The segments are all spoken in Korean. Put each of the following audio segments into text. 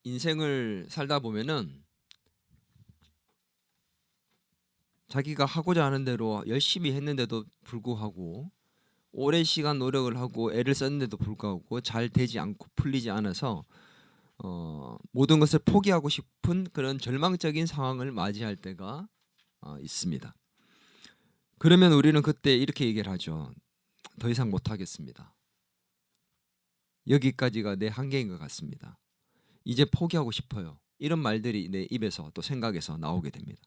인생을 살다 보면은 자기가 하고자 하는 대로 열심히 했는데도 불구하고 오랜 시간 노력을 하고 애를 썼는데도 불구하고 잘 되지 않고 풀리지 않아서 모든 것을 포기하고 싶은 그런 절망적인 상황을 맞이할 때가 있습니다. 그러면 우리는 그때 이렇게 얘기를 하죠. 더 이상 못하겠습니다. 여기까지가 내 한계인 것 같습니다. 이제 포기하고 싶어요. 이런 말들이 내 입에서 또 생각에서 나오게 됩니다.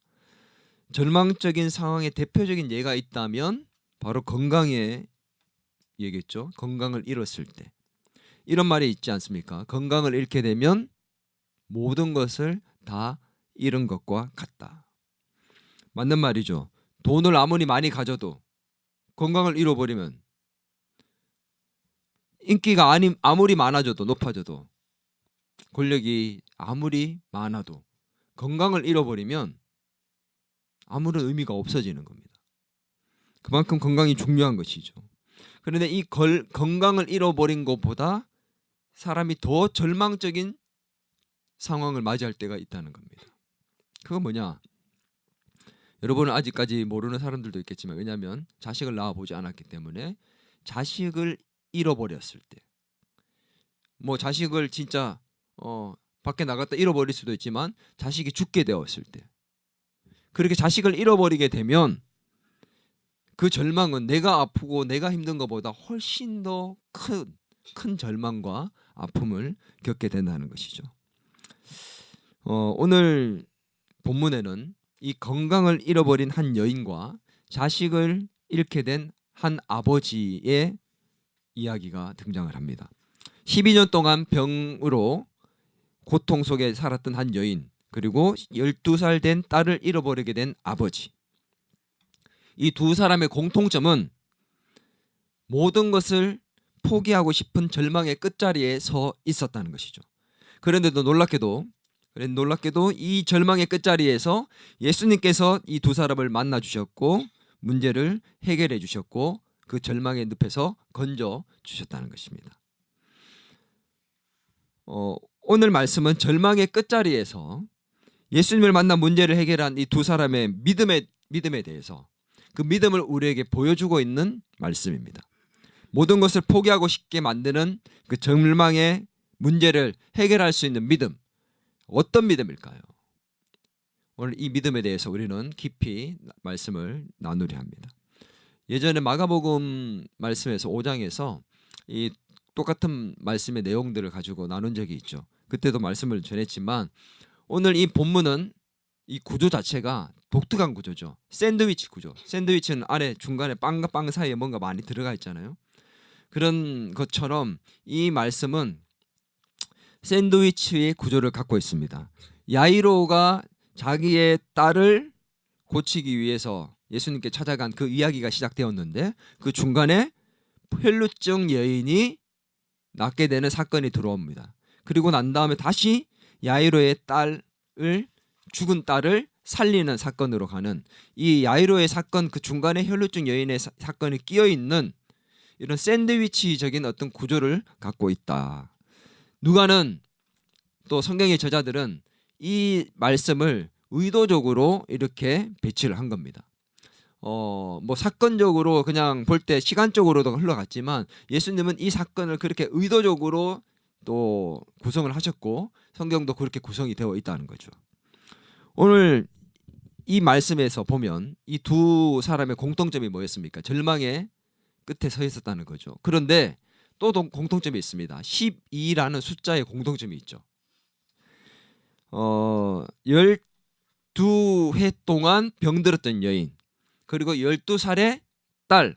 절망적인 상황의 대표적인 예가 있다면 바로 건강의 예겠죠. 건강을 잃었을 때. 이런 말이 있지 않습니까? 건강을 잃게 되면 모든 것을 다 잃은 것과 같다. 맞는 말이죠. 돈을 아무리 많이 가져도 건강을 잃어버리면 인기가 아무리 많아져도 높아져도 권력이 아무리 많아도 건강을 잃어버리면 아무런 의미가 없어지는 겁니다. 그만큼 건강이 중요한 것이죠. 그런데 이 건강을 잃어버린 것보다 사람이 더 절망적인 상황을 맞이할 때가 있다는 겁니다. 그건 뭐냐? 여러분은 아직까지 모르는 사람들도 있겠지만, 왜냐하면 자식을 낳아보지 않았기 때문에 자식을 잃어버렸을 때, 뭐 자식을 진짜 밖에 나갔다 잃어버릴 수도 있지만 자식이 죽게 되었을 때, 그렇게 자식을 잃어버리게 되면 그 절망은 내가 아프고 내가 힘든 것보다 훨씬 더 큰 절망과 아픔을 겪게 된다는 것이죠. 오늘 본문에는 이 건강을 잃어버린 한 여인과 자식을 잃게 된 한 아버지의 이야기가 등장을 합니다. 12년 동안 병으로 고통 속에 살았던 한 여인, 그리고 12살 된 딸을 잃어버리게 된 아버지. 이 두 사람의 공통점은 모든 것을 포기하고 싶은 절망의 끝자리에 서 있었다는 것이죠. 그런데도 놀랍게도 이 절망의 끝자리에서 예수님께서 이 두 사람을 만나 주셨고 문제를 해결해 주셨고 그 절망의 늪에서 건져 주셨다는 것입니다. 오늘 말씀은 절망의 끝자리에서 예수님을 만나 문제를 해결한 이 두 사람의 믿음에 대해서, 그 믿음을 우리에게 보여주고 있는 말씀입니다. 모든 것을 포기하고 싶게 만드는 그 절망의 문제를 해결할 수 있는 믿음, 어떤 믿음일까요? 오늘 이 믿음에 대해서 우리는 깊이 말씀을 나누려 합니다. 예전에 마가복음 말씀에서 5장에서 이 똑같은 말씀의 내용들을 가지고 나눈 적이 있죠. 그때도 말씀을 전했지만 오늘 이 본문은 이 구조 자체가 독특한 구조죠. 샌드위치 구조. 샌드위치는 아래 중간에 빵과 빵 사이에 뭔가 많이 들어가 있잖아요. 그런 것처럼 이 말씀은 샌드위치의 구조를 갖고 있습니다. 야이로가 자기의 딸을 고치기 위해서 예수님께 찾아간 그 이야기가 시작되었는데, 그 중간에 혈루증 여인이 낫게 되는 사건이 들어옵니다. 그리고 난 다음에 다시 야이로의 죽은 딸을 살리는 사건으로 가는, 이 야이로의 사건, 그 중간에 혈루증 여인의 사건이 끼어 있는 이런 샌드위치적인 어떤 구조를 갖고 있다. 누가는, 또 성경의 저자들은 이 말씀을 의도적으로 이렇게 배치를 한 겁니다. 뭐 사건적으로 그냥 볼 때 시간적으로도 흘러갔지만 예수님은 이 사건을 그렇게 의도적으로 또 구성을 하셨고 성경도 그렇게 구성이 되어 있다는 거죠. 오늘 이 말씀에서 보면 이 두 사람의 공통점이 뭐였습니까? 절망의 끝에 서 있었다는 거죠. 그런데 또 공통점이 있습니다. 12라는 숫자의 공통점이 있죠. 12회 동안 병들었던 여인, 그리고 12살의 딸.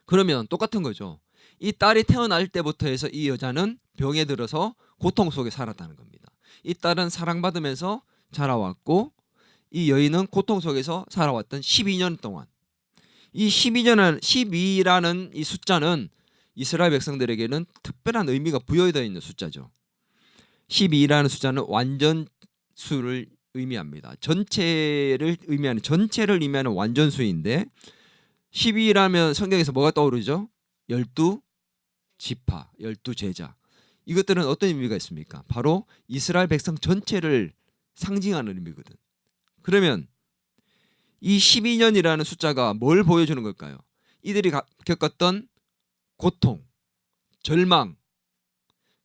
그러면 똑같은 거죠. 이 딸이 태어날 때부터 해서 이 여자는 병에 들어서 고통 속에 살았다는 겁니다. 이 딸은 사랑받으면서 자라왔고 이 여인은 고통 속에서 살아왔던 12년 동안, 이 12라는 이 숫자는 이스라엘 백성들에게는 특별한 의미가 부여되어 있는 숫자죠. 12라는 숫자는 완전수를 의미합니다. 전체를 의미하는 완전수인데, 12라면 성경에서 뭐가 떠오르죠? 12지파, 12제자. 이것들은 어떤 의미가 있습니까? 바로 이스라엘 백성 전체를 상징하는 의미거든. 그러면 이 12년이라는 숫자가 뭘 보여주는 걸까요? 이들이 겪었던 고통, 절망,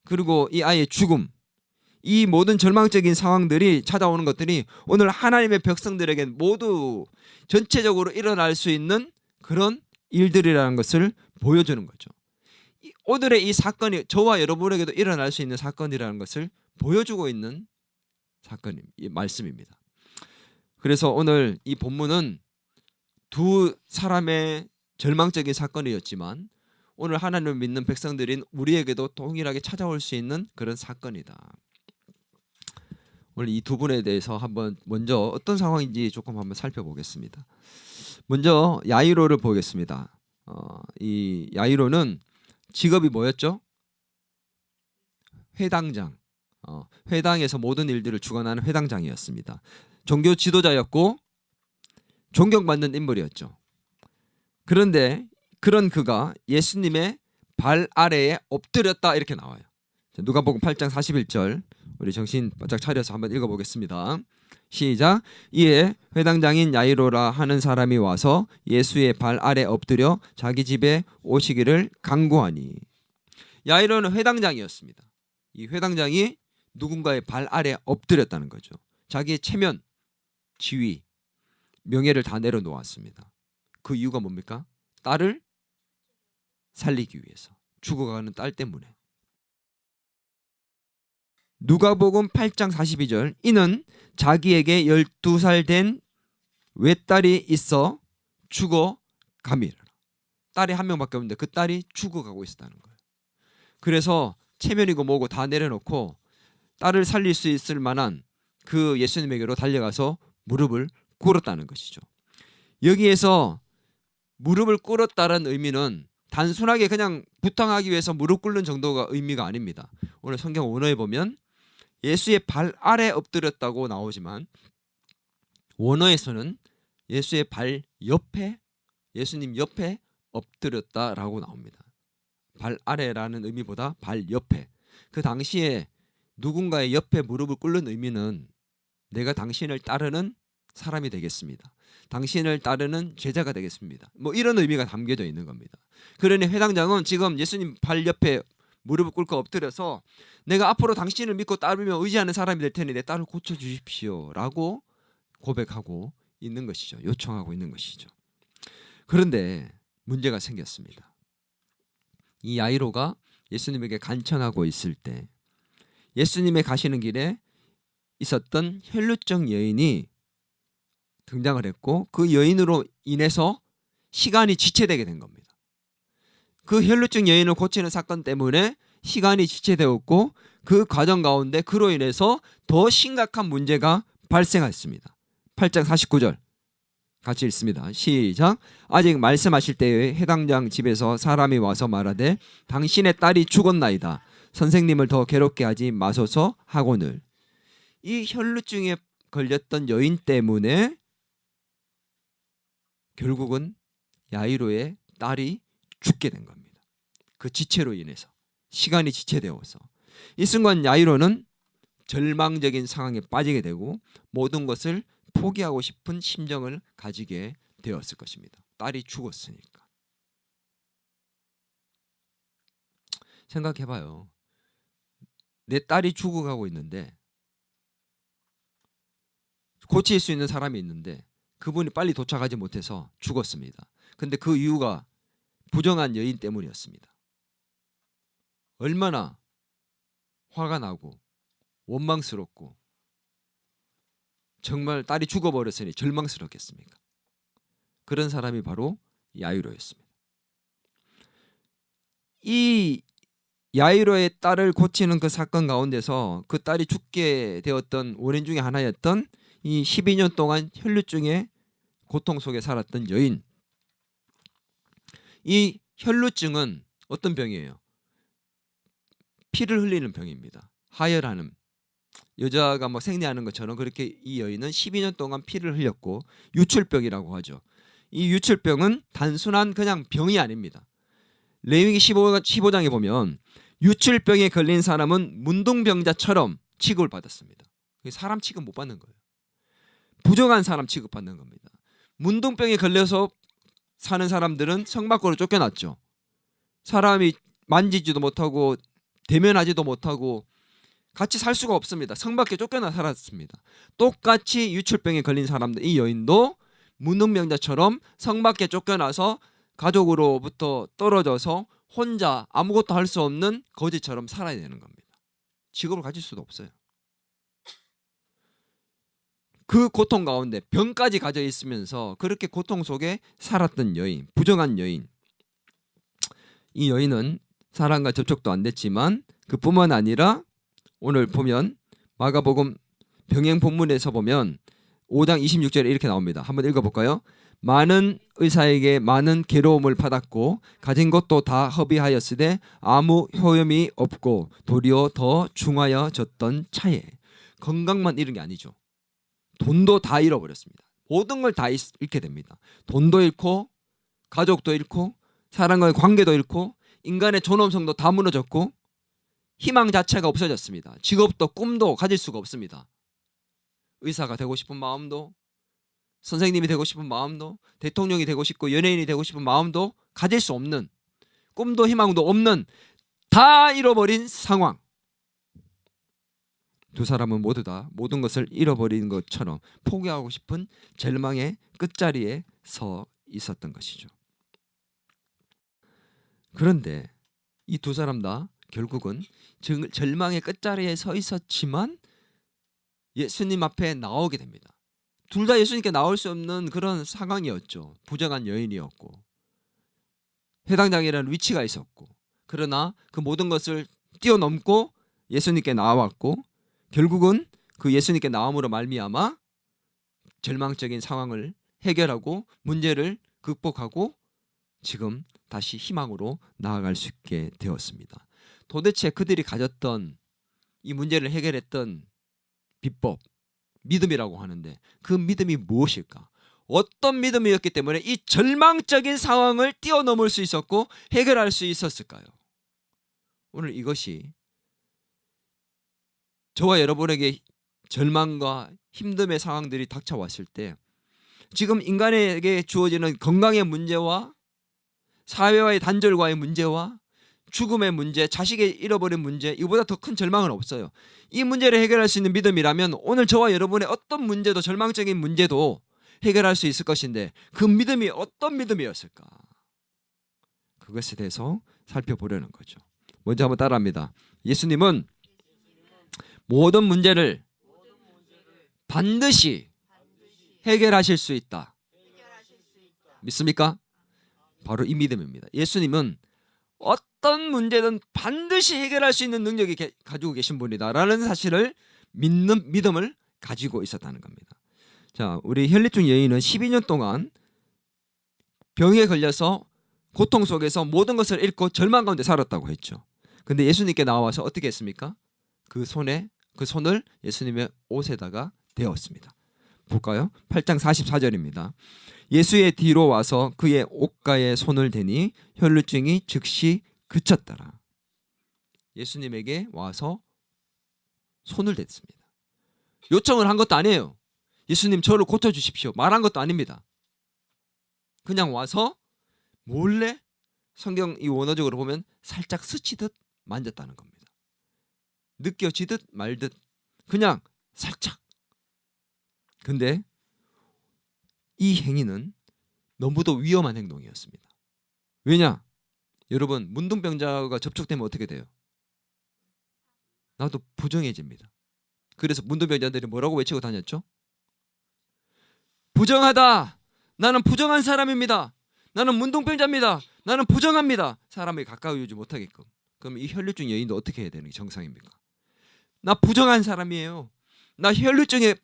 그리고 이 아이의 죽음, 이 모든 절망적인 상황들이 찾아오는 것들이 오늘 하나님의 백성들에게 모두 전체적으로 일어날 수 있는 그런 일들이라는 것을 보여주는 거죠. 오늘의 이 사건이 저와 여러분에게도 일어날 수 있는 사건이라는 것을 보여주고 있는 이 말씀입니다. 그래서 오늘 이 본문은 두 사람의 절망적인 사건이었지만 오늘 하나님을 믿는 백성들인 우리에게도 동일하게 찾아올 수 있는 그런 사건이다. 오늘 이 두 분에 대해서 한번 먼저 어떤 상황인지 조금 한번 살펴보겠습니다. 먼저 야이로를 보겠습니다. 이 야이로는 직업이 뭐였죠? 회당장. 회당에서 모든 일들을 주관하는 회당장이었습니다. 종교 지도자였고 존경받는 인물이었죠. 그런데 그런 그가 예수님의 발 아래에 엎드렸다 이렇게 나와요. 누가복음 8장 41절 우리 정신 바짝 차려서 한번 읽어보겠습니다. 시작. 이에 회당장인 야이로라 하는 사람이 와서 예수의 발 아래 엎드려 자기 집에 오시기를 간구하니. 야이로는 회당장이었습니다. 이 회당장이 누군가의 발 아래 엎드렸다는 거죠. 자기의 체면, 지위, 명예를 다 내려놓았습니다. 그 이유가 뭡니까? 딸을 살리기 위해서. 죽어가는 딸 때문에. 누가복음 8장 42절 이는 자기에게 12살 된 외딸이 있어 죽어감이라. 딸이 한 명밖에 없는데 그 딸이 죽어가고 있었다는 거예요. 그래서 체면이고 뭐고 다 내려놓고 딸을 살릴 수 있을 만한 그 예수님에게로 달려가서 무릎을 꿇었다는 것이죠. 여기에서 무릎을 꿇었다는 의미는 단순하게 그냥 부탁하기 위해서 무릎 꿇는 정도가 의미가 아닙니다. 오늘 성경 원어에 보면 예수의 발 아래 엎드렸다고 나오지만 원어에서는 예수의 발 옆에, 예수님 옆에 엎드렸다라고 나옵니다. 발 아래라는 의미보다 발 옆에. 그 당시에 누군가의 옆에 무릎을 꿇는 의미는 내가 당신을 따르는 사람이 되겠습니다. 당신을 따르는 제자가 되겠습니다. 뭐 이런 의미가 담겨져 있는 겁니다. 그러니 회당장은 지금 예수님 발 옆에 무릎을 꿇고 엎드려서 내가 앞으로 당신을 믿고 따르며 의지하는 사람이 될 테니 내 딸을 고쳐주십시오 라고 고백하고 있는 것이죠. 요청하고 있는 것이죠. 그런데 문제가 생겼습니다. 이 야이로가 예수님에게 간청하고 있을 때 예수님의 가시는 길에 있었던 혈루증 여인이 등장을 했고 그 여인으로 인해서 시간이 지체되게 된 겁니다. 그 혈루증 여인을 고치는 사건 때문에 시간이 지체되었고 그 과정 가운데 그로 인해서 더 심각한 문제가 발생했습니다. 8장 49절 같이 읽습니다. 시작. 아직 말씀하실 때에 해당장 집에서 사람이 와서 말하되 당신의 딸이 죽었나이다. 선생님을 더 괴롭게 하지 마소서 하거늘. 이 혈루증에 걸렸던 여인 때문에 결국은 야이로의 딸이 죽게 된 겁니다. 그 지체로 인해서 시간이 지체되어서 이 순간 야이로는 절망적인 상황에 빠지게 되고 모든 것을 포기하고 싶은 심정을 가지게 되었을 것입니다. 딸이 죽었으니까. 생각해봐요. 내 딸이 죽어가고 있는데 고칠 수 있는 사람이 있는데 그분이 빨리 도착하지 못해서 죽었습니다. 근데 그 이유가 부정한 여인 때문이었습니다. 얼마나 화가 나고 원망스럽고 정말 딸이 죽어버렸으니 절망스럽겠습니까? 그런 사람이 바로 야이로였습니다. 이 야이로의 딸을 고치는 그 사건 가운데서 그 딸이 죽게 되었던 원인 중에 하나였던 이 12년 동안 혈루증의 고통 속에 살았던 여인. 이 혈루증은 어떤 병이에요? 피를 흘리는 병입니다. 하혈하는. 여자가 뭐 생리하는 것처럼 그렇게 이 여인은 12년 동안 피를 흘렸고 유출병이라고 하죠. 이 유출병은 단순한 그냥 병이 아닙니다. 레위기 15장에 보면 유출병에 걸린 사람은 문둥병자처럼 취급을 받았습니다. 사람 취급 못 받는 거예요. 부정한 사람 취급받는 겁니다. 문둥병에 걸려서 사는 사람들은 성 밖으로 쫓겨났죠. 사람이 만지지도 못하고 대면하지도 못하고 같이 살 수가 없습니다. 성 밖에 쫓겨나 살았습니다. 똑같이 유출병에 걸린 사람들, 이 여인도 문둥병자처럼 성 밖에 쫓겨나서 가족으로부터 떨어져서 혼자 아무것도 할 수 없는 거지처럼 살아야 되는 겁니다. 직업을 가질 수도 없어요. 그 고통 가운데 병까지 가져 있으면서 그렇게 고통 속에 살았던 여인, 부정한 여인. 이 여인은 사람과 접촉도 안 됐지만 그뿐만 아니라 오늘 보면 마가복음 병행 본문에서 보면 5장 26절에 이렇게 나옵니다. 한번 읽어볼까요? 많은 의사에게 많은 괴로움을 받았고 가진 것도 다 허비하였으되 아무 효험이 없고 도리어 더 중하여졌던 차에. 건강만 잃은 게 아니죠. 돈도 다 잃어버렸습니다. 모든 걸 다 잃게 됩니다. 돈도 잃고 가족도 잃고 사람과의 관계도 잃고 인간의 존엄성도 다 무너졌고 희망 자체가 없어졌습니다. 직업도 꿈도 가질 수가 없습니다. 의사가 되고 싶은 마음도, 선생님이 되고 싶은 마음도, 대통령이 되고 싶고 연예인이 되고 싶은 마음도 가질 수 없는, 꿈도 희망도 없는, 다 잃어버린 상황. 두 사람은 모두 다 모든 것을 잃어버린 것처럼 포기하고 싶은 절망의 끝자리에 서 있었던 것이죠. 그런데 이 두 사람 다 결국은 절망의 끝자리에 서 있었지만 예수님 앞에 나오게 됩니다. 둘 다 예수님께 나올 수 없는 그런 상황이었죠. 부정한 여인이었고 해당장이라는 위치가 있었고, 그러나 그 모든 것을 뛰어넘고 예수님께 나왔고 결국은 그 예수님께 나옴으로 말미암아 절망적인 상황을 해결하고 문제를 극복하고 지금 다시 희망으로 나아갈 수 있게 되었습니다. 도대체 그들이 가졌던 이 문제를 해결했던 비법, 믿음이라고 하는데 그 믿음이 무엇일까? 어떤 믿음이었기 때문에 이 절망적인 상황을 뛰어넘을 수 있었고 해결할 수 있었을까요? 오늘 이것이 저와 여러분에게 절망과 힘듦의 상황들이 닥쳐왔을 때 지금 인간에게 주어지는 건강의 문제와 사회와의 단절과의 문제와 죽음의 문제, 자식의 잃어버린 문제, 이보다 더 큰 절망은 없어요. 이 문제를 해결할 수 있는 믿음이라면 오늘 저와 여러분의 어떤 문제도, 절망적인 문제도 해결할 수 있을 것인데 그 믿음이 어떤 믿음이었을까? 그것에 대해서 살펴보려는 거죠. 먼저 한번 따라합니다. 예수님은 모든 문제를 반드시 해결하실 수 있다. 믿습니까? 바로 이 믿음입니다. 예수님은 어떤 문제든 반드시 해결할 수 있는 능력이 가지고 계신 분이다라는 사실을 믿는 믿음을 가지고 있었다는 겁니다. 자, 우리 혈리증 여인은 12년 동안 병에 걸려서 고통 속에서 모든 것을 잃고 절망 가운데 살았다고 했죠. 근데 예수님께 나와서 어떻게 했습니까? 그 손을 예수님의 옷에다가 대었습니다. 볼까요? 8장 44절입니다. 예수의 뒤로 와서 그의 옷가에 손을 대니 혈루증이 즉시 그쳤더라. 예수님에게 와서 손을 댔습니다. 요청을 한 것도 아니에요. 예수님 저를 고쳐주십시오 말한 것도 아닙니다. 그냥 와서 몰래, 성경 이 원어적으로 보면 살짝 스치듯 만졌다는 겁니다. 느껴지듯 말듯 그냥 살짝. 근데 이 행위는 너무도 위험한 행동이었습니다. 왜냐? 여러분, 문둥병자가 접촉되면 어떻게 돼요? 나도 부정해집니다. 그래서 문둥병자들이 뭐라고 외치고 다녔죠? 부정하다. 나는 부정한 사람입니다. 나는 문둥병자입니다. 나는 부정합니다. 사람에게 가까이 오지 못하게끔. 그럼 이 혈류증 여인도 어떻게 해야 되는 게 정상입니까? 나 부정한 사람이에요. 나 혈류증에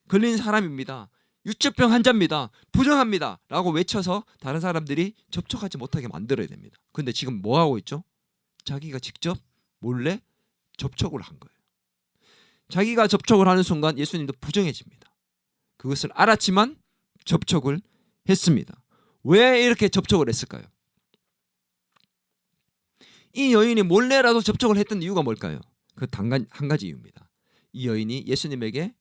걸린 사람입니다. 유체병 환자입니다. 부정합니다. 라고 외쳐서 다른 사람들이 접촉하지 못하게 만들어야 됩니다. 근데 지금 뭐 하고 있죠? 자기가 직접 몰래 접촉을 한 거예요. 자기가 접촉을 하는 순간 예수님도 부정해집니다. 그것을 알았지만 접촉을 했습니다. 왜 이렇게 접촉을 했을까요? 이 여인이 몰래라도 접촉을 했던 이유가 뭘까요? 그 한 가지 이유입니다. 이 여인이 예수님에게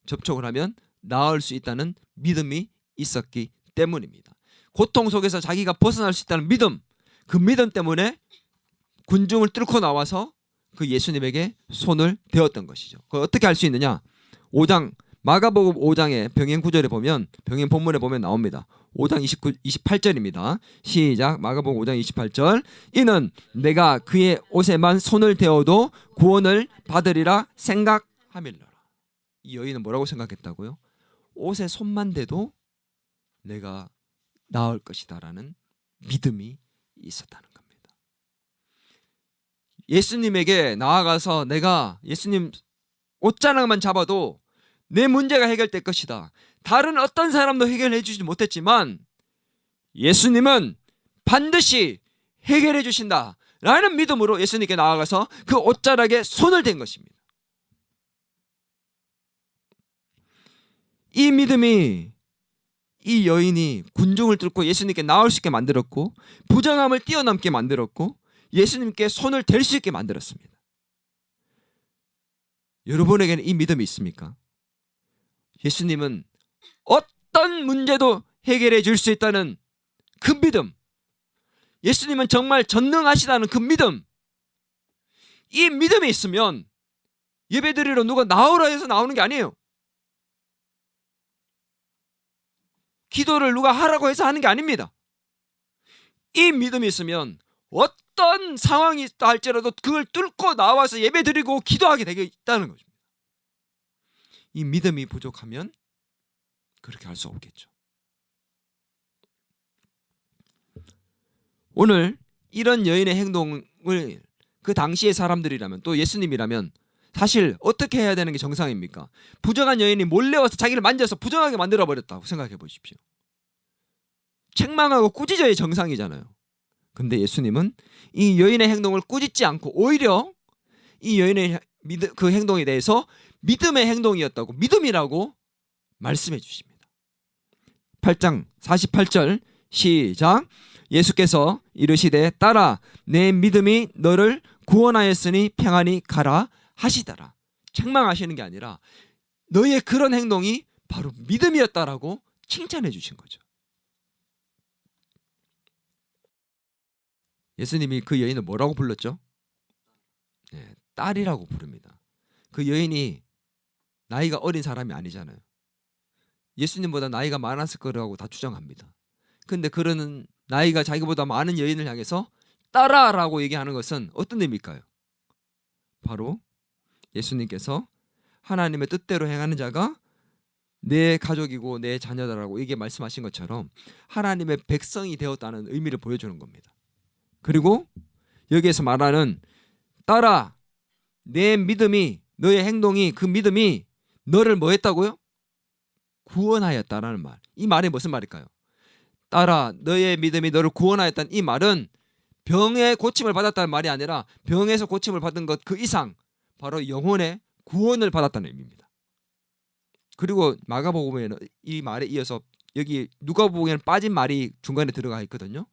접촉을 하면 나을 수 있다는 믿음이 있었기 때문입니다. 고통 속에서 자기가 벗어날 수 있다는 믿음, 그 믿음 때문에 군중을 뚫고 나와서 그 예수님에게 손을 대었던 것이죠. 그걸 어떻게 알 수 있느냐? 5장 마가복음 5장의 병행 구절에 보면, 병행 본문에 보면 나옵니다. 5장 28절입니다. 시작. 마가복음 5장 28절. 이는 내가 그의 옷에만 손을 대어도 구원을 받으리라 생각하밀러라. 이 여인은 뭐라고 생각했다고요? 옷에 손만 대도 내가 나을 것이다라는 믿음이 있었다는 겁니다. 예수님에게 나아가서 내가 예수님 옷자락만 잡아도 내 문제가 해결될 것이다. 다른 어떤 사람도 해결해 주지 못했지만 예수님은 반드시 해결해 주신다 라는 믿음으로 예수님께 나아가서 그 옷자락에 손을 댄 것입니다. 이 믿음이 이 여인이 군중을 뚫고 예수님께 나올 수 있게 만들었고, 부정함을 뛰어넘게 만들었고, 예수님께 손을 댈 수 있게 만들었습니다. 여러분에게는 이 믿음이 있습니까? 예수님은 어떤 문제도 해결해 줄 수 있다는 그 믿음, 예수님은 정말 전능하시다는 그 믿음, 이 믿음이 있으면 예배드리러 누가 나오라 해서 나오는 게 아니에요. 기도를 누가 하라고 해서 하는 게 아닙니다. 이 믿음이 있으면 어떤 상황이 있다 할지라도 그걸 뚫고 나와서 예배드리고 기도하게 되게 있다는 거죠. 이 믿음이 부족하면 그렇게 할 수 없겠죠. 오늘 이런 여인의 행동을 그 당시의 사람들이라면, 또 예수님이라면 사실 어떻게 해야 되는 게 정상입니까? 부정한 여인이 몰래 와서 자기를 만져서 부정하게 만들어버렸다고 생각해 보십시오. 책망하고 꾸짖어야 정상이잖아요. 근데 예수님은 이 여인의 행동을 꾸짖지 않고 오히려 이 여인의 그 행동에 대해서 믿음의 행동이었다고, 믿음이라고 말씀해 주십니다. 8장 48절 시작. 예수께서 이르시되 딸아 내 믿음이 너를 구원하였으니 평안히 가라 하시더라. 책망하시는 게 아니라 너의 그런 행동이 바로 믿음이었다라고 칭찬해 주신 거죠. 예수님이 그 여인을 뭐라고 불렀죠? 네, 딸이라고 부릅니다. 그 여인이 나이가 어린 사람이 아니잖아요. 예수님보다 나이가 많았을 거라고 다 주장합니다. 근데 그러는 나이가 자기보다 많은 여인을 향해서 딸아라고 얘기하는 것은 어떤 의미일까요? 바로 예수님께서 하나님의 뜻대로 행하는 자가 내 가족이고 내 자녀다라고 이게 말씀하신 것처럼 하나님의 백성이 되었다는 의미를 보여주는 겁니다. 그리고 여기에서 말하는 딸아 내 믿음이, 너의 행동이, 그 믿음이 너를 뭐 했다고요? 구원하였다라는 말. 이 말이 무슨 말일까요? 딸아 너의 믿음이 너를 구원하였다는 이 말은 병의 고침을 받았다는 말이 아니라 병에서 고침을 받은 것 그 이상 바로 영혼의 구원을 받았다는 의미입니다. 그리고 마가복음에는 이 말에 이어서 여기 누가복음에는 빠진 말이 중간에 들어가 있거든요.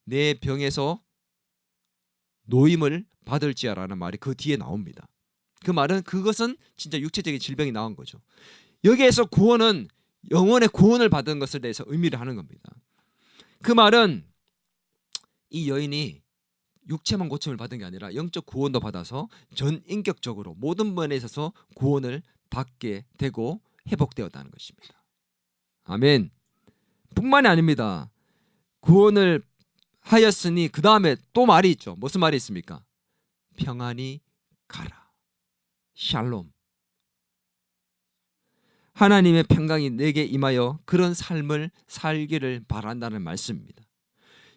내 병에서 노임을 받을지어라는 말이 그 뒤에 나옵니다. 그 말은 그것은 진짜 육체적인 질병이 나온 거죠. 여기에서 구원은 영혼의 구원을 받은 것에 대해서 의미를 하는 겁니다. 그 말은 이 여인이 육체만 고침을 받은 게 아니라 영적 구원도 받아서 전 인격적으로 모든 면에 있어서 구원을 받게 되고 회복되었다는 것입니다. 아멘. 뿐만이 아닙니다. 구원을 하였으니 그 다음에 또 말이 있죠. 무슨 말이 있습니까? 평안히 가라. 샬롬. 하나님의 평강이 내게 임하여 그런 삶을 살기를 바란다는 말씀입니다.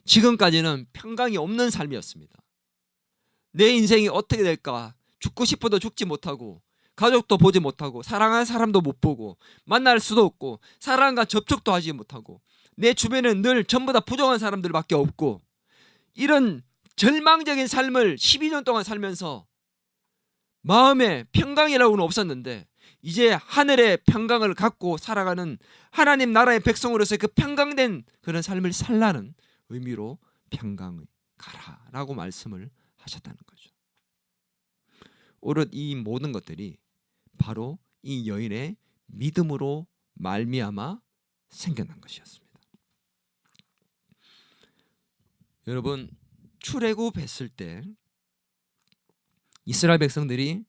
지금까지는 평강이 없는 삶이었습니다. 내 인생이 어떻게 될까? 죽고 싶어도 죽지 못하고 가족도 보지 못하고 사랑하는 사람도 못 보고 만날 수도 없고 사람과 접촉도 하지 못하고 내 주변에는 늘 전부 다 부정한 사람들밖에 없고 이런 절망적인 삶을 12년 동안 살면서 마음에 평강이라고는 없었는데 이제 하늘의 평강을 갖고 살아가는 하나님 나라의 백성으로서 그 평강된 그런 삶을 살라는 의미로 평강을 가라라고 말씀을 하셨다는 거죠. 오롯 이 모든 것들이 바로 이 여인의 믿음으로 말미암아 생겨난 것이었습니다. 여러분, 출애굽했을 때 이스라엘 백성들이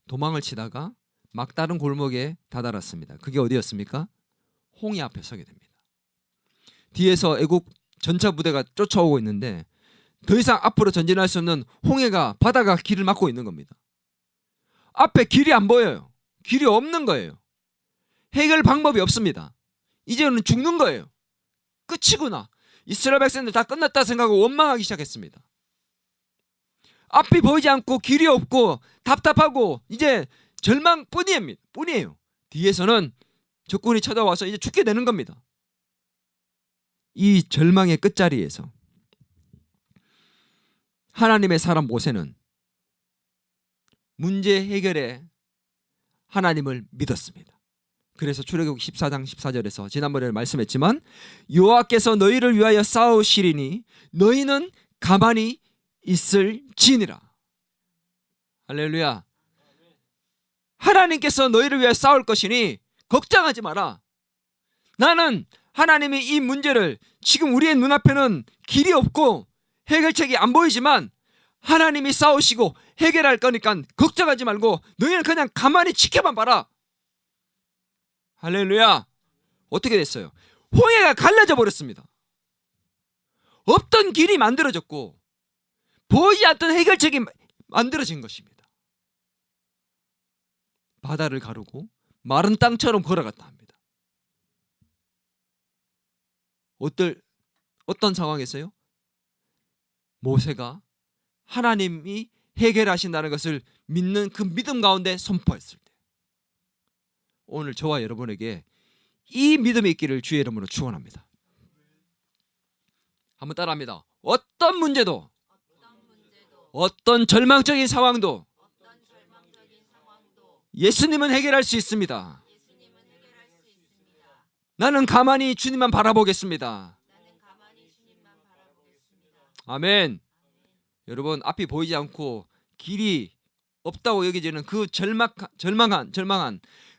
도망을 치다가 막다른 골목에 다다랐습니다. 그게 어디였습니까? 홍해 앞에 서게 됩니다. 뒤에서 애국 전차 부대가 쫓아오고 있는데 더 이상 앞으로 전진할 수 없는 홍해가, 바다가 길을 막고 있는 겁니다. 앞에 길이 안 보여요. 길이 없는 거예요. 해결 방법이 없습니다. 이제는 죽는 거예요. 끝이구나. 이스라엘 백성들 다 끝났다 생각하고 원망하기 시작했습니다. 앞이 보이지 않고 길이 없고 답답하고 이제 절망뿐이에요. 뒤에서는 적군이 쳐다와서 이제 죽게 되는 겁니다. 이 절망의 끝자리에서 하나님의 사람 모세는 문제 해결에 하나님을 믿었습니다. 그래서 출애굽 14장 14절에서 지난번에 말씀했지만 여호와께서 너희를 위하여 싸우시리니 너희는 가만히 있을지니라. 할렐루야. 하나님께서 너희를 위하여 싸울 것이니 걱정하지 마라. 나는 하나님이 이 문제를, 지금 우리의 눈앞에는 길이 없고 해결책이 안 보이지만 하나님이 싸우시고 해결할 거니까 걱정하지 말고 너희는 그냥 가만히 지켜만 봐라. 할렐루야. 어떻게 됐어요? 홍해가 갈라져 버렸습니다. 없던 길이 만들어졌고 보이지 않던 해결책이 만들어진 것입니다. 바다를 가르고 마른 땅처럼 걸어갔다 합니다. 어떤 상황에서요? 모세가 하나님이 해결하신다는 것을 믿는 그 믿음 가운데 선포했을 때, 오늘 저와 여러분에게 이 믿음이 있기를 주의 이름으로 축원합니다. 한번 따라합니다. 어떤 문제도, 어떤 절망적인 상황도 예수님은 해결할 수 있습니다. 나는 가만히 주님만 바라보겠습니다. 아멘. 여러분, 앞이 보이지 않고 길이 없다고 여겨지는 그 절망한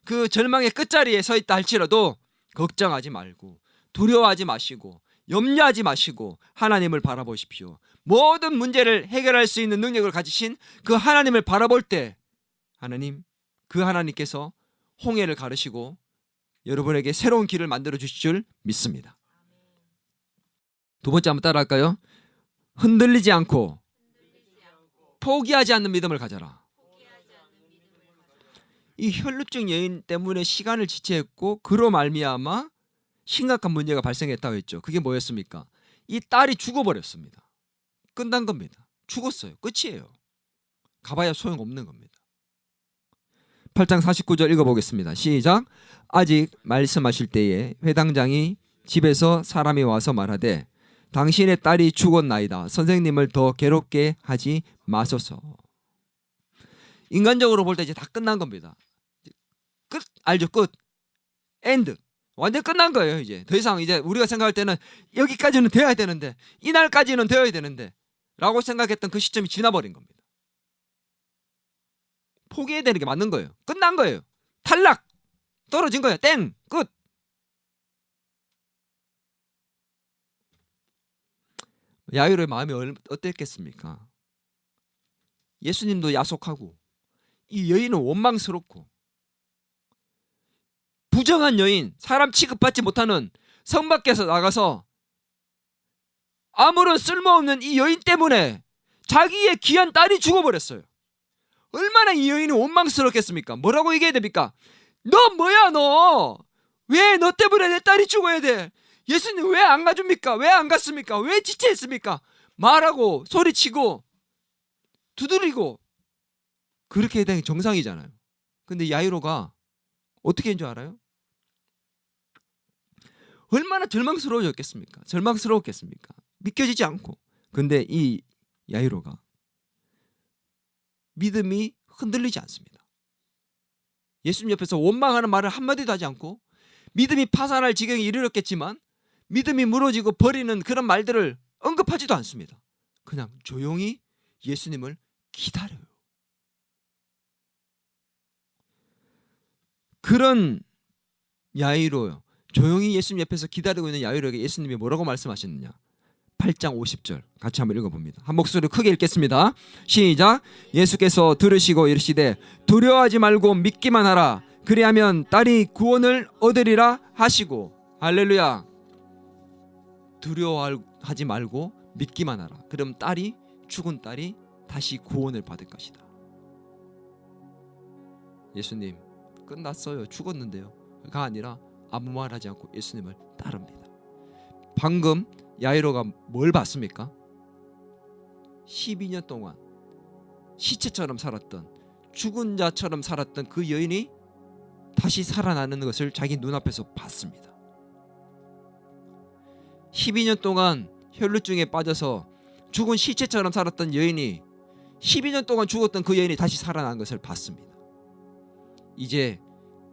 그 절망의 끝자리에 서 있다 할지라도 걱정하지 말고 두려워하지 마시고 염려하지 마시고 하나님을 바라보십시오. 모든 문제를 해결할 수 있는 능력을 가지신 그 하나님을 바라볼 때 그 하나님께서 홍해를 가르시고 여러분에게 새로운 길을 만들어 주실 줄 믿습니다. 두 번째 한번 따라할까요? 흔들리지 않고 포기하지 않는 믿음을 가져라. 이 혈루증 여인 때문에 시간을 지체했고 그로 말미암아 심각한 문제가 발생했다고 했죠. 그게 뭐였습니까? 이 딸이 죽어버렸습니다. 끝난 겁니다. 죽었어요. 끝이에요. 가봐야 소용없는 겁니다. 8장 49절 읽어보겠습니다. 시작. 아직 말씀하실 때에 회당장이 집에서 사람이 와서 말하되 당신의 딸이 죽었나이다. 선생님을 더 괴롭게 하지 마소서. 인간적으로 볼 때 이제 다 끝난 겁니다. 끝, 알죠? 끝. 엔드. 완전 끝난 거예요. 이제 더 이상 이제 우리가 생각할 때는 여기까지는 되어야 되는데, 이날까지는 되어야 되는데 라고 생각했던 그 시점이 지나버린 겁니다. 포기해야 되는 게 맞는 거예요. 끝난 거예요. 탈락. 떨어진 거예요. 땡. 끝. 야이로의 마음이 어땠겠습니까? 예수님도 야속하고 이 여인은 원망스럽고 부정한 여인, 사람 취급받지 못하는 성 밖에서 나가서 아무런 쓸모없는 이 여인 때문에 자기의 귀한 딸이 죽어버렸어요. 얼마나 이 여인이 원망스럽겠습니까? 뭐라고 얘기해야 됩니까? 너 뭐야 너? 왜 너 때문에 내 딸이 죽어야 돼? 예수님 왜 안 가줍니까? 왜 안 갔습니까? 왜 지체했습니까? 말하고 소리치고 두드리고 그렇게 해야 되는 게 정상이잖아요. 근데 야이로가 어떻게 한 줄 알아요? 얼마나 절망스러웠겠습니까? 믿겨지지 않고. 근데 이 야이로가 믿음이 흔들리지 않습니다. 예수님 옆에서 원망하는 말을 한마디도 하지 않고 믿음이 파산할 지경에 이르렀겠지만 믿음이 무너지고 버리는 그런 말들을 언급하지도 않습니다. 그냥 조용히 예수님을 기다려요. 그런 야이로요, 조용히 예수님 옆에서 기다리고 있는 야이로에게 예수님이 뭐라고 말씀하셨느냐. 8장 50절 같이 한번 읽어봅니다. 한 목소리로 크게 읽겠습니다. 시작. 예수께서 들으시고 이르시되 두려워하지 말고 믿기만 하라. 그리하면 딸이 구원을 얻으리라 하시고. 할렐루야. 두려워하지 말고 믿기만 하라. 그럼 딸이, 죽은 딸이 다시 구원을 받을 것이다. 예수님 끝났어요. 죽었는데요 가 아니라 아무 말 하지 않고 예수님을 따릅니다. 방금 야이로가 뭘 봤습니까? 12년 동안 시체처럼 살았던, 죽은 자처럼 살았던 그 여인이 다시 살아나는 것을 자기 눈앞에서 봤습니다. 12년 동안 혈루증에 빠져서 죽은 시체처럼 살았던 여인이, 12년 동안 죽었던 그 여인이 다시 살아난 것을 봤습니다. 이제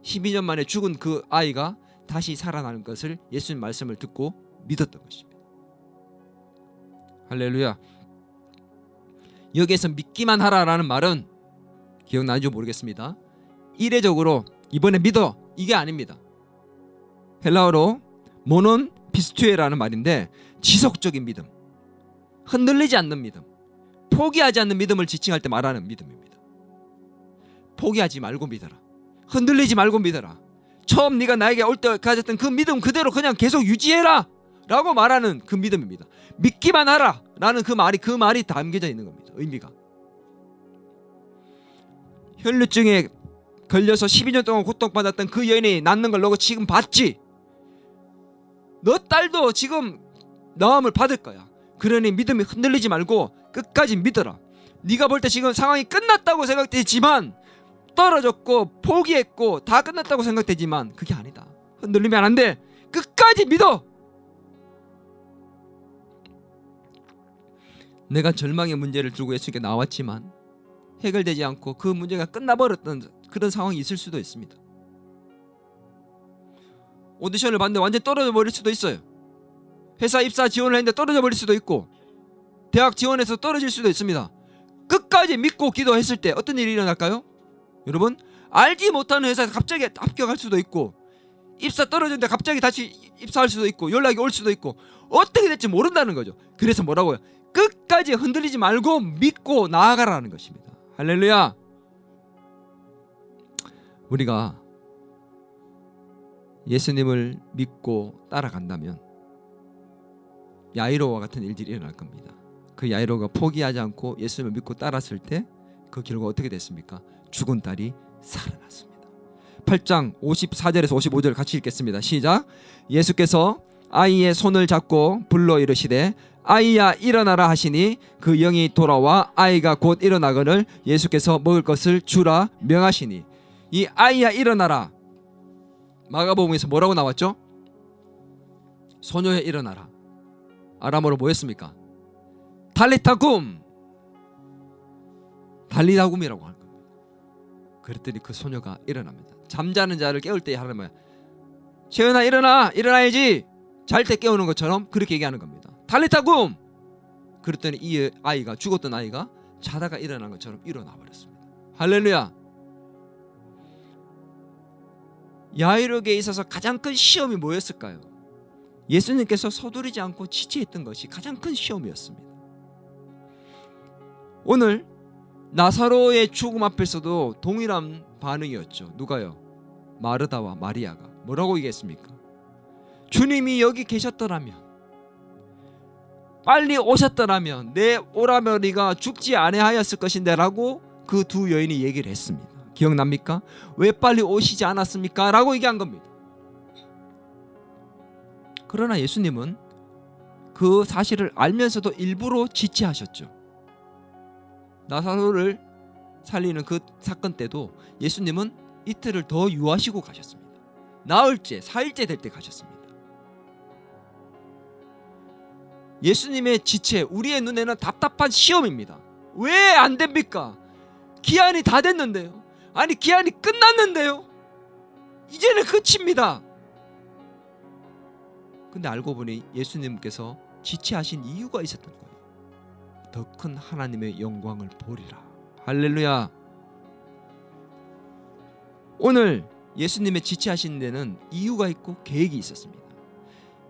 12년 만에 죽은 그 아이가 다시 살아나는 것을 예수님 말씀을 듣고 믿었던 것입니다. 할렐루야. 여기에서 믿기만 하라라는 말은 기억나는지 모르겠습니다. 이례적으로 이번에 믿어, 이게 아닙니다. 헬라어로 모논 피스투에라는 말인데 지속적인 믿음, 흔들리지 않는 믿음, 포기하지 않는 믿음을 지칭할 때 말하는 믿음입니다. 포기하지 말고 믿어라. 흔들리지 말고 믿어라. 처음 네가 나에게 올 때 가졌던 그 믿음 그대로 그냥 계속 유지해라 라고 말하는 그 믿음입니다. 믿기만 하라 라는 그 말이 담겨져 있는 겁니다. 의미가. 혈루증에 걸려서 12년 동안 고통받았던 그 여인이 낫는 걸 너가 지금 봤지? 너 딸도 지금 나음을 받을 거야. 그러니 믿음이 흔들리지 말고 끝까지 믿어라. 네가 볼 때 지금 상황이 끝났다고 생각되지만, 떨어졌고 포기했고 다 끝났다고 생각되지만 그게 아니다. 흔들리면 안 돼. 끝까지 믿어. 내가 절망의 문제를 들고 예수님께 나왔지만 해결되지 않고 그 문제가 끝나버렸던 그런 상황이 있을 수도 있습니다. 오디션을 봤는데 완전히 떨어져 버릴 수도 있어요. 회사 입사 지원을 했는데 떨어져 버릴 수도 있고, 대학 지원해서 떨어질 수도 있습니다. 끝까지 믿고 기도했을 때 어떤 일이 일어날까요? 여러분, 알지 못하는 회사에서 갑자기 합격할 수도 있고, 입사 떨어졌는데 갑자기 다시 입사할 수도 있고, 연락이 올 수도 있고, 어떻게 될지 모른다는 거죠. 그래서 뭐라고요? 끝까지 흔들리지 말고 믿고 나아가라는 것입니다. 할렐루야. 우리가 예수님을 믿고 따라간다면 야이로와 같은 일들이 일어날 겁니다. 그 야이로가 포기하지 않고 예수님을 믿고 따랐을 때 그 결과 어떻게 됐습니까? 죽은 딸이 살아났습니다. 8장 54절에서 55절 같이 읽겠습니다. 시작. 예수께서 아이의 손을 잡고 불러 이르시되 아이야 일어나라 하시니 그 영이 돌아와 아이가 곧 일어나거늘 예수께서 먹을 것을 주라 명하시니. 이 아이야 일어나라, 마가복음에서 뭐라고 나왔죠? 소녀야 일어나라. 아람어로 뭐였습니까? 달리타굼, 달리다굼이라고 하는 겁니다. 그랬더니 그 소녀가 일어납니다. 잠자는 자를 깨울 때 하는 거야. 채연아 일어나, 일어나야지. 잘 때 깨우는 것처럼 그렇게 얘기하는 겁니다. 달리타굼. 그랬더니 이 아이가, 죽었던 아이가 자다가 일어난 것처럼 일어나 버렸습니다. 할렐루야. 야이로에게 있어서 가장 큰 시험이 뭐였을까요? 예수님께서 서두르지 않고 지체했던 것이 가장 큰 시험이었습니다. 오늘 나사로의 죽음 앞에서도 동일한 반응이었죠. 누가요? 마르다와 마리아가 뭐라고 얘기했습니까? 주님이 여기 계셨더라면, 빨리 오셨더라면 내 오라버니가 죽지 아니하였을 것인데 라고 그 두 여인이 얘기를 했습니다. 기억납니까? 왜 빨리 오시지 않았습니까? 라고 얘기한 겁니다. 그러나 예수님은 그 사실을 알면서도 일부러 지체하셨죠. 나사로를 살리는 그 사건 때도 예수님은 이틀을 더 유하시고 가셨습니다. 나흘째, 4일째 될 때 가셨습니다. 예수님의 지체, 우리의 눈에는 답답한 시험입니다. 왜 안 됩니까? 기한이 다 됐는데요. 아니, 기한이 끝났는데요. 이제는 끝입니다. 근데 알고 보니 예수님께서 지체하신 이유가 있었던 거예요. 더 큰 하나님의 영광을 보리라. 할렐루야. 오늘 예수님의 지체하신 데는 이유가 있고 계획이 있었습니다.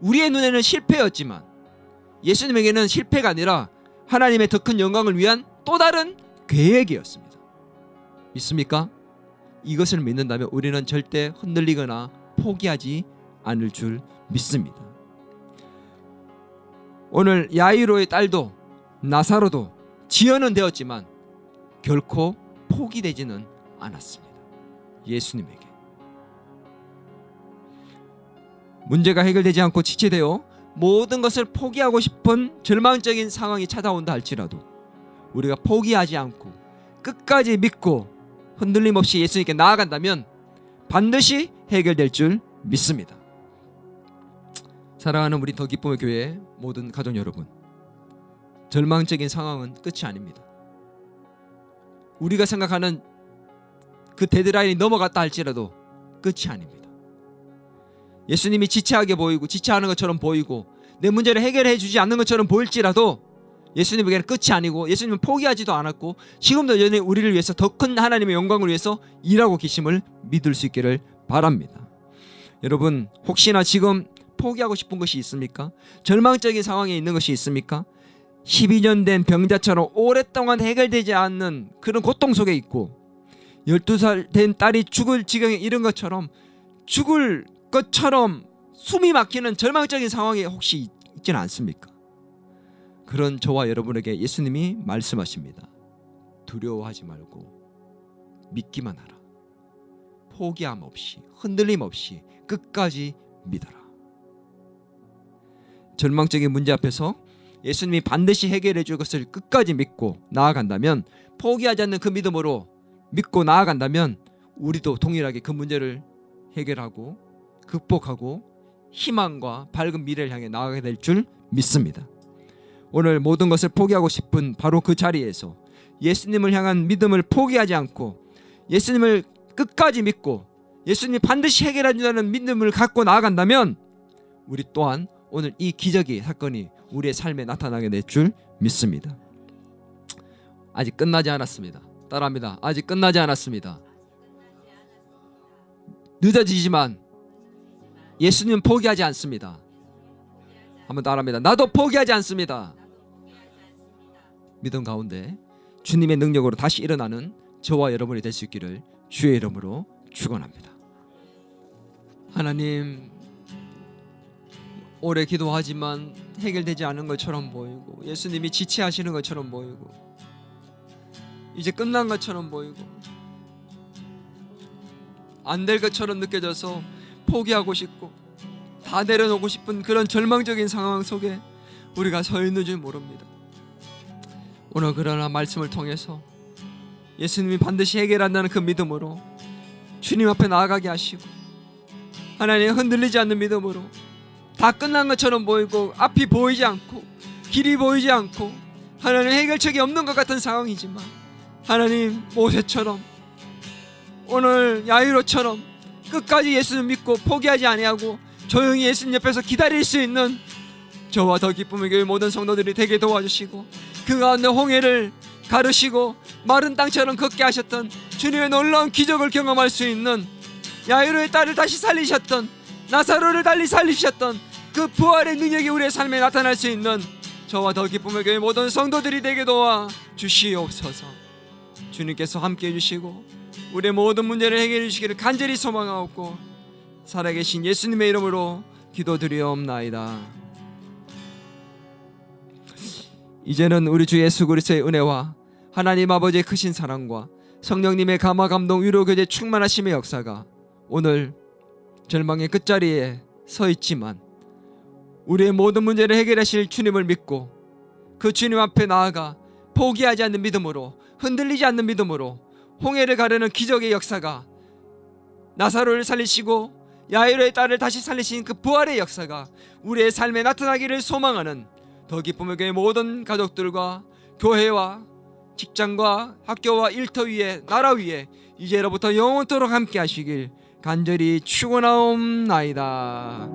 우리의 눈에는 실패였지만 예수님에게는 실패가 아니라 하나님의 더 큰 영광을 위한 또 다른 계획이었습니다. 믿습니까? 이것을 믿는다면 우리는 절대 흔들리거나 포기하지 않을 줄 믿습니다. 오늘 야이로의 딸도 나사로도 지연은 되었지만 결코 포기되지는 않았습니다. 예수님에게 문제가 해결되지 않고 지체되어 모든 것을 포기하고 싶은 절망적인 상황이 찾아온다 할지라도 우리가 포기하지 않고 끝까지 믿고 흔들림 없이 예수님께 나아간다면 반드시 해결될 줄 믿습니다. 사랑하는 우리 더 기쁨의 교회 모든 가족 여러분, 절망적인 상황은 끝이 아닙니다. 우리가 생각하는 그 데드라인이 넘어갔다 할지라도 끝이 아닙니다. 예수님이 지체하게 보이고 지체하는 것처럼 보이고 내 문제를 해결해 주지 않는 것처럼 보일지라도 예수님에게는 끝이 아니고 예수님은 포기하지도 않았고 지금도 여전히 우리를 위해서 더 큰 하나님의 영광을 위해서 일하고 계심을 믿을 수 있기를 바랍니다. 여러분, 혹시나 지금 포기하고 싶은 것이 있습니까? 절망적인 상황에 있는 것이 있습니까? 12년 된 병자처럼 오랫동안 해결되지 않는 그런 고통 속에 있고 12살 된 딸이 죽을 지경에 이른 것처럼 죽을 것처럼 숨이 막히는 절망적인 상황에 혹시 있지는 않습니까? 그런 저와 여러분에게 예수님이 말씀하십니다. 두려워하지 말고 믿기만 하라. 포기함 없이 흔들림 없이 끝까지 믿어라. 절망적인 문제 앞에서 예수님이 반드시 해결해 줄 것을 끝까지 믿고 나아간다면, 포기하지 않는 그 믿음으로 믿고 나아간다면 우리도 동일하게 그 문제를 해결하고 극복하고 희망과 밝은 미래를 향해 나아가게 될 줄 믿습니다. 오늘 모든 것을 포기하고 싶은 바로 그 자리에서 예수님을 향한 믿음을 포기하지 않고 예수님을 끝까지 믿고 예수님이 반드시 해결해 준다는 믿음을 갖고 나아간다면 우리 또한 오늘 이 기적의 사건이 우리의 삶에 나타나게 될 줄 믿습니다. 아직 끝나지 않았습니다. 따라합니다. 아직 끝나지 않았습니다. 늦어지지만 예수님은 포기하지 않습니다. 한번 따라합니다. 나도 포기하지 않습니다. 믿음 가운데 주님의 능력으로 다시 일어나는 저와 여러분이 될 수 있기를 주의 이름으로 축원합니다. 하나님, 오래 기도하지만 해결되지 않은 것처럼 보이고 예수님이 지체하시는 것처럼 보이고 이제 끝난 것처럼 보이고 안 될 것처럼 느껴져서 포기하고 싶고 다 내려놓고 싶은 그런 절망적인 상황 속에 우리가 서 있는 줄 모릅니다. 오늘 그러나 말씀을 통해서 예수님이 반드시 해결한다는 그 믿음으로 주님 앞에 나아가게 하시고 하나님 흔들리지 않는 믿음으로 다 끝난 것처럼 보이고 앞이 보이지 않고 길이 보이지 않고 하나님 해결책이 없는 것 같은 상황이지만 하나님 모세처럼 오늘 야이로처럼 끝까지 예수님 믿고 포기하지 아니하고 조용히 예수님 옆에서 기다릴 수 있는 저와 더 기쁨의 교회 모든 성도들이 되게 도와주시고 그 가운데 홍해를 가르시고 마른 땅처럼 걷게 하셨던 주님의 놀라운 기적을 경험할 수 있는 야이로의 딸을 다시 살리셨던 나사로를 달리 살리셨던 그 부활의 능력이 우리의 삶에 나타날 수 있는 저와 더 기쁨의 교회 모든 성도들이 되게 도와 주시옵소서. 주님께서 함께해 주시고 우리의 모든 문제를 해결해 주시기를 간절히 소망하옵고 살아계신 예수님의 이름으로 기도드리옵나이다. 이제는 우리 주 예수 그리스도의 은혜와 하나님 아버지의 크신 사랑과 성령님의 감화 감동 위로 교제 충만하심의 역사가 오늘 절망의 끝자리에 서 있지만 우리의 모든 문제를 해결하실 주님을 믿고 그 주님 앞에 나아가 포기하지 않는 믿음으로 흔들리지 않는 믿음으로 홍해를 가르는 기적의 역사가 나사로를 살리시고 야이로의 딸을 다시 살리신 그 부활의 역사가 우리의 삶에 나타나기를 소망하는 더 기쁨의 교회 모든 가족들과 교회와 직장과 학교와 일터 위에 나라 위에 이제로부터 영원토록 함께 하시길 간절히 축원하옵나이다.